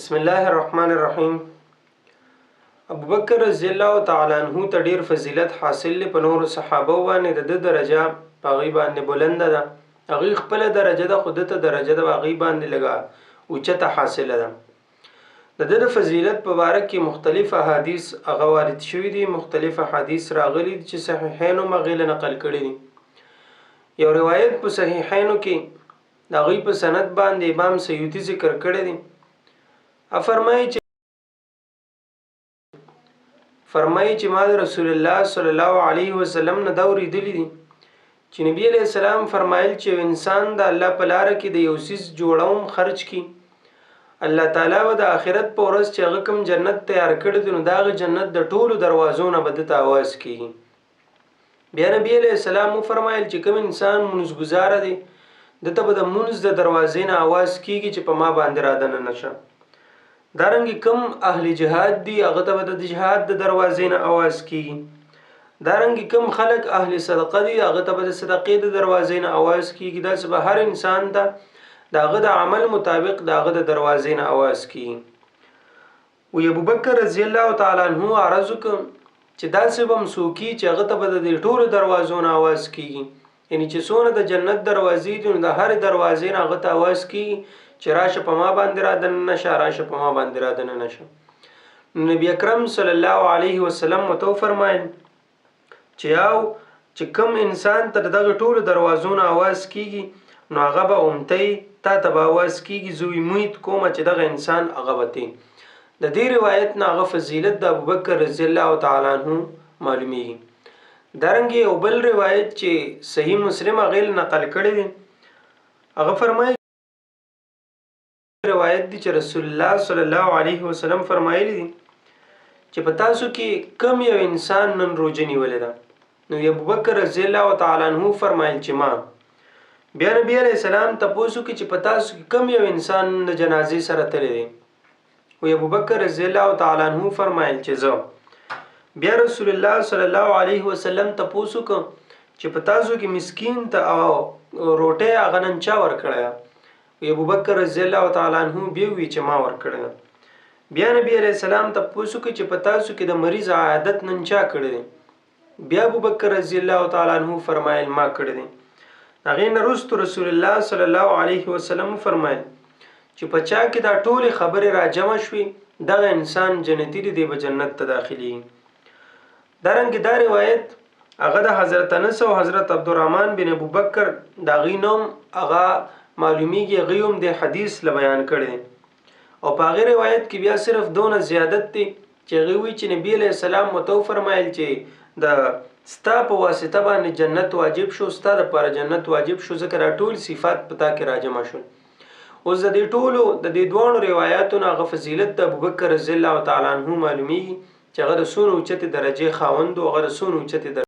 بسم الله الرحمن الرحیم. ابوبکر رضی الله تعالی عنہ ته ډیر فضیلت حاصل لی په نورو صحابه باندې د درجه په غي باندې بلند ده. هغه خپل درجه د خود ته درجه د غي باندې لګا اوچته حاصله ده. د فضیلت په اړه کې مختلف احادیث هغه وارد شوي دي، مختلف احادیث راغلي چې صحیحین او مغیل نقل کړي دي. یو روایت په صحیحینو کې د غي په سند باندې امام سیوطی ذکر کړی دی. فرمایي چې ما رسول الله صلی الله علیه وسلم نه دا اوریدلی دي چې نبی علیہ السلام فرمایل چې انسان د الله په لار کې د یو سیس جوړوم خرج کی، الله تعالی و د آخرت په ورځ چې هغه کوم جنت تیار کړی دی نو دا جنت د ټولو دروازو نه بدته आवाज کیږي. بیا نبی علیہ السلام فرمایل چې کوم انسان منځګزار دی دته به د منځ د دروازې نه आवाज کیږي چې په ما باندې را دننه نشه. دارنګ کم اهل جهاد دی هغه ته د جهاد د دروازې نه आवाज کیږي. دارنګ کم خلق اهل صدقه دی هغه ته د صدقې د دروازې نه आवाज کیږي. دا سبه هر انسان ته داغه د عمل مطابق داغه د دروازې نه आवाज کیږي. و ابوبکر رضی الله تعالی عنہ عرض کوم چې دا سبم سوکی چې هغه ته د ټولو دروازو نه आवाज کیږي، یعنی چې څونه د جنت دروازې دي د هر دروازې نه هغه ته आवाज کیږي چې راشه په ما باندې را دننه نشه، راشه په ما باندې را دننه نشه. نبی اکرم صلی الله علیه وسلم متو فرمایل چې کوم انسان ته دغه ټولو دروازو نه आवाज کیږي نو هغه به امتی تا ته به आवाज کیږي. زوی امید کوم چې دغه انسان هغه وتی. د دې روایت نه هغه فضیلت د ابوبکر رضی الله تعالی عنہ معلومیږي. دارنګ یو بل روایت چې صحیح مسلم غیل نقل کړی دی هغه فرمایي روایت دی چې رسول الله صلی الله علیه وسلم فرمایلی دي چې په تاسو کې کم یو انسان نن روزه نیولې ده. نو ابوبکر رضی الله تعالی عنہ فرمایل چې ما. بیا نبی علیہ السلام تاسو کې چې په تاسو کې کم یو انسان د جنازې سره تللی دی. او ابوبکر رضی الله تعالی عنہ فرمایل چې زه. بیا رسول الله صلی الله علیه وسلم تاسو کو چې په تاسو کې مسکین ته او روټه اغنن چا ور کړیا. ابوبکر رضی الله تعالی عنہ بیا وی چې ما ور کړل. بیا نبی علیہ السلام ته پوښتنه کوي چې په تاسو کې د مریض عادت نن چا کړی. بیا ابوبکر رضی الله تعالی عنہ فرمایل ما کړی. هغه نرست رسول الله صلی الله علیه وسلم فرمایل چې په چا کې دا ټول خبره را جمع شوي دغه انسان جنتی دی به جنت ته داخلي. دارنګ دا روایت هغه د حضرت انس او حضرت عبدالرحمن بن ابوبکر دا غینوم هغه معلومیږي غيوم د حدیث ل بیان کړي. او په هغه روایت کې بیا صرف دونه زیادت دي چې غوي چې نبی علیہ السلام متو فرمایل چې د ستا په واسطه باندې جنت واجب شو، ستا لپاره جنت واجب شو، ځکه ټول صفات پتا کې راجمع شول. اوس د دې ټولو د دې دوه روایتونو هغه فضیلت د ابوبکر رضی الله تعالی عنہ معلومیږي چې هغه د سونو چته درجه خاوند او هغه د سونو چته